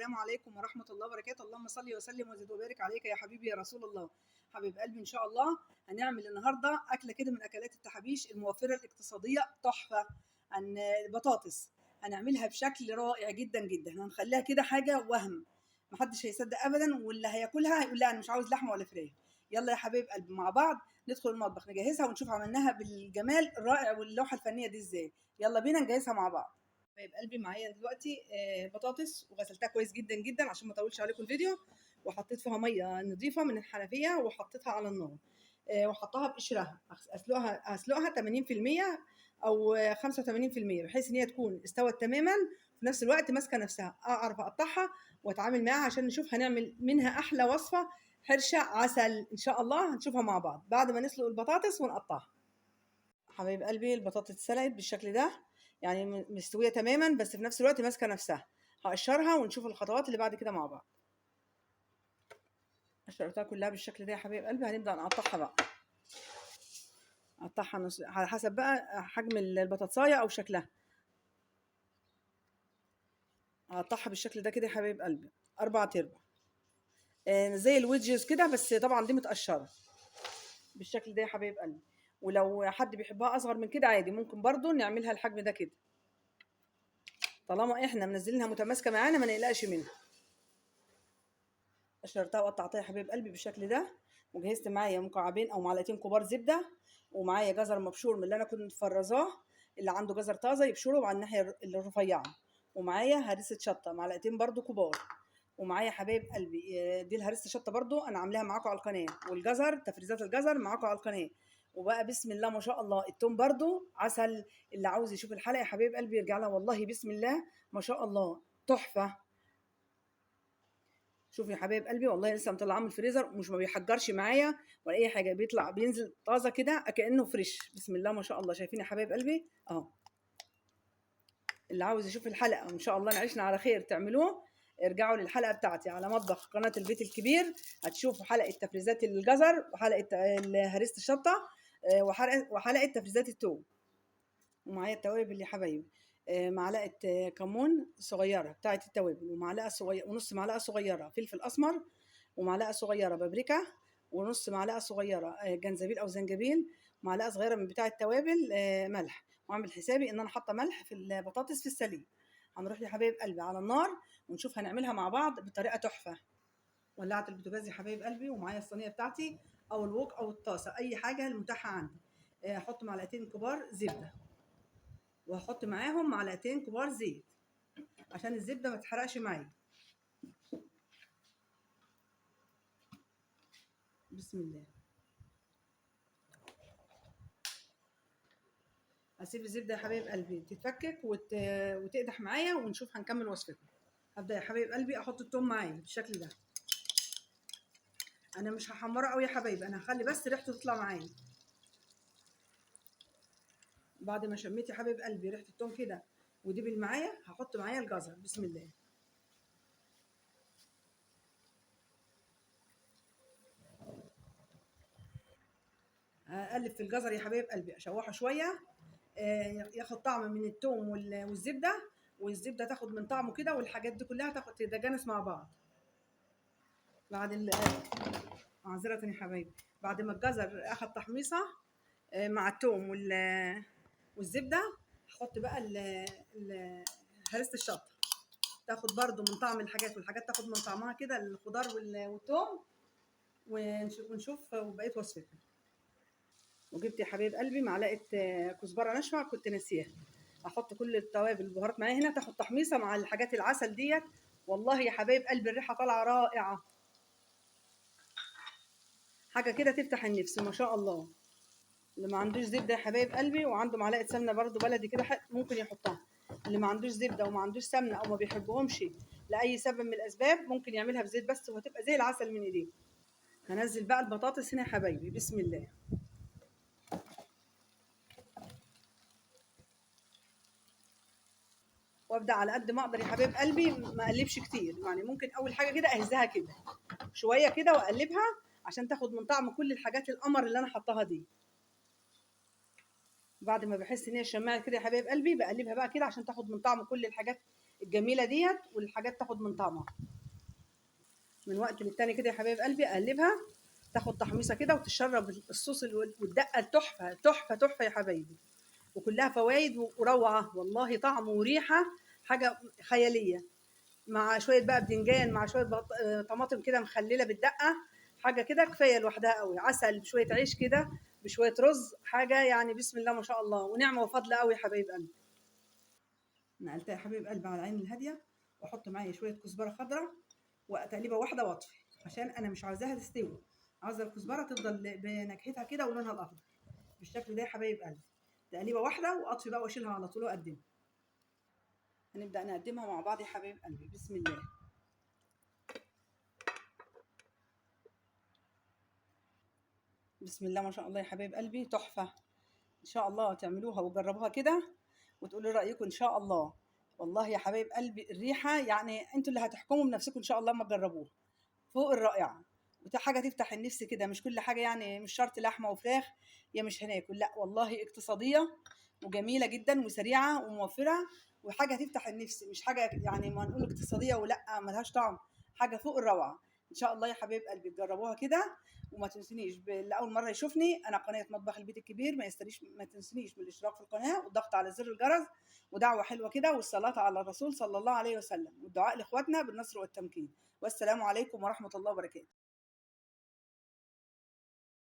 السلام عليكم ورحمة الله وبركاته. اللهم صل وسلم وزد وبارك عليك يا حبيبي يا رسول الله. حبيب قلبي، إن شاء الله هنعمل النهاردة أكلة كده من أكلات التحابيش الموفرة الاقتصادية تحفة. عن بطاطس هنعملها بشكل رائع جدا جدا، هنخليها كده حاجة وهم محدش هيصدق أبدا، واللي هياكلها هيقول لا أنا مش عاوز لحمة ولا فراخ. يلا يا حبيب قلبي مع بعض ندخل المطبخ نجهزها ونشوف عملناها بالجمال الرائع واللوحة الفنية دي إزاي. يلا بينا نجهزها مع بعض. حبايب قلبي معايا دلوقتي بطاطس وغسلتها كويس جدا جدا عشان ما اطولش عليكم الفيديو، وحطيت فيها ميه نظيفه من الحنفيه وحطيتها على النار، وحطها بقشرها. هسلقها 80% او 85% بحيث ان هي تكون استوت تماما، في نفس الوقت ماسكه نفسها اعرف اقطعها واتعامل معاها عشان نشوف هنعمل منها احلى وصفه حرشه عسل ان شاء الله. هنشوفها مع بعض بعد ما نسلق البطاطس ونقطعها. حبايب قلبي البطاطس اتسلقت بالشكل ده، يعني مستويه تماما بس في نفس الوقت ماسكه نفسها. هقشرها ونشوف الخطوات اللي بعد كده مع بعض. قشرتها كلها بالشكل ده يا حبايب قلبي، هنبدا نقطعها بقى. اقطعها نص على حسب بقى حجم البطاطسايه او شكلها. هقطعها بالشكل ده كده يا حبايب قلبي 4/4 زي الويدجز كده، بس طبعا دي متقشره بالشكل ده يا حبايب قلبي. ولو حد بيحبها اصغر من كده عادي ممكن برضو نعملها الحجم ده كده، طالما احنا منزلينها متماسكه معانا ما نقلقش منها. قشرتها وقطعتها يا حبيب قلبي بالشكل ده، وجهزت معايا مكعبين او معلقتين كبار زبده، ومعايا جزر مبشور من اللي انا كنت مفرزاه، اللي عنده جزر طازه يبشره على الناحيه الرفيعه، ومعايا هريسه شطه معلقتين برضو كبار، ومعايا حبايب قلبي دي الهريسه شطه برضو انا عاملاها معاكم على القناه، والجزر تفريزات الجزر معاكم على القناه. وبقى بسم الله ما شاء الله التوم برضو عسل. اللي عاوز يشوف الحلقه يا حبايب قلبي يرجع لها، والله بسم الله ما شاء الله تحفه. شوفوا يا حبايب قلبي والله لسه مطلعاه من الفريزر ومش ما بيحجرش معايا ولا اي حاجه، بيطلع بينزل طازه كده كانه فريش. بسم الله ما شاء الله. شايفين يا حبايب قلبي اهو. اللي عاوز يشوف الحلقه وان شاء الله نعيشنا على خير تعملوه، ارجعوا للحلقه بتاعتي على مطبخ قناه البيت الكبير، هتشوفوا حلقه تفريزات الجزر وحلقه هريسه الشطه وحلقه تفريزات التوم. ومعايا التوابل يا حبايبي، معلقه كمون صغيره بتاعه التوابل، ومعلقه صغيره ونص معلقه صغيره فلفل اسمر، ومعلقه صغيره بابريكا، ونص معلقه صغيره جنزبيل او زنجبيل، ومعلقه صغيره من بتاع التوابل ملح. واعمل حسابي ان انا حاطه ملح في البطاطس في السليق. هنروح يا حبايب قلبي على النار ونشوف هنعملها مع بعض بطريقه تحفه. ولعت البوتاجاز يا حبايب قلبي، ومعايا الصينيه بتاعتي او الوok او الطاسه اي حاجه المتاحه عندي. احط معلقتين كبار زبده، وهحط معاهم معلقتين كبار زيت عشان الزبده ما تحرقش معايا. بسم الله. هسيب الزبده يا حبايب قلبي تتفكك وتقدح معايا ونشوف هنكمل وصفتنا. هبدا يا حبايب قلبي احط التوم معايا بالشكل ده. انا مش هحمره قوي يا حبايبي، انا هخلي بس ريحته تطلع معايا. بعد ما شميت يا حبايب قلبي ريحه التوم كده ودبل معايا، هحط معايا الجزر. بسم الله. اقلب في الجزر يا حبايب قلبي، اشوحه شويه ياخد طعم من التوم والزبده، والزبده تاخد من طعمه كده، والحاجات دي كلها تاخد تتجانس مع بعض. بعد معذره يا حبايبي، بعد ما الجزر اخد تحميصه مع التوم والزبده، هحط بقى هريسه الشطه، تاخد برضو من طعم الحاجات، والحاجات تاخد من طعمها كده الخضار والثوم. ونشوف بقيه وصفتنا. وجبت يا حبايب قلبي معلقه كزبره ناشفه كنت ناسيها. احط كل التوابل البهارات معايا هنا تاخد تحميصه مع الحاجات العسل ديت. والله يا حبايب قلبي الريحه طالعه رائعه، حاجه كده تفتح النفس ما شاء الله. اللي ما عندوش زبده يا حبايب قلبي وعنده معلقه سمنه برده بلدي كده ممكن يحطها. اللي ما عندوش زبده وما عندوش سمنه او ما بيحبهمش لاي سبب من الاسباب ممكن يعملها بزيت بس وهتبقى زي العسل من ايديه. هنزل بقى البطاطس هنا يا حبايبي. بسم الله. وابدا على قد ما اقدر يا حبايب قلبي ما اقلبش كتير، يعني ممكن اول حاجه كده اهزها كده شويه كده واقلبها عشان تاخد من طعم كل الحاجات القمر اللي انا حطاها دي. بعد ما بحس ان هي شمعت كده يا حبايب قلبي بقلبها بقى كده عشان تاخد من طعم كل الحاجات الجميله ديت، والحاجات تاخد من طعمها. من وقت للتاني كده يا حبايب قلبي اقلبها، تاخد تحميصه كده وتشرب الصوص والدقه التحفه تحفه تحفه يا حبايبي. وكلها فوائد وروعه والله، طعم وريحه حاجه خياليه، مع شويه بقى بدنجان، مع شويه طماطم كده مخلله بالدقه، حاجه كده كفايه لوحدها قوي. عسل بشويه عيش كده بشويه رز، حاجه يعني بسم الله ما شاء الله، ونعمه وفضل قوي يا حبايب قلبي. نقلتها يا حبايب قلبي على العين الهاديه، واحط معايا شويه كزبره خضراء وتقليبه واحده واطفي، عشان انا مش عاوزاها تستوي، عاوزه الكزبره تفضل بنكهتها كده ولونها الاخضر بالشكل ده يا حبايب قلبي. تقليبه واحده واطفي بقى واشيلها على طول واقدمها. هنبدا نقدمها مع بعض يا حبايب قلبي، بسم الله. بسم الله ما شاء الله يا حبايب قلبي، تحفه. ان شاء الله تعملوها وتجربوها كده وتقولوا رايكم ان شاء الله. والله يا حبايب قلبي الريحه يعني انتوا اللي هتحكموا بنفسكم ان شاء الله، ما تجربوها فوق الرائعه. وده حاجه تفتح النفس كده، مش كل حاجه يعني، مش شرط لحمه وفراخ يا مش هناكل، لا والله اقتصاديه وجميله جدا وسريعه وموفره، وحاجه تفتح النفس، مش حاجه يعني ما نقول اقتصاديه ولا ملهاش طعم، حاجه فوق الروعه. ان شاء الله يا حبايب قلبي تجربوها كده. وما تنسونيش لاول مره يشوفني، انا قناه مطبخ البيت الكبير، ما تنسونيش من الاشتراك في القناه والضغط على زر الجرس ودعوه حلوه كده، والصلاه على الرسول صلى الله عليه وسلم، والدعاء لاخواتنا بالنصر والتمكين. والسلام عليكم ورحمه الله وبركاته.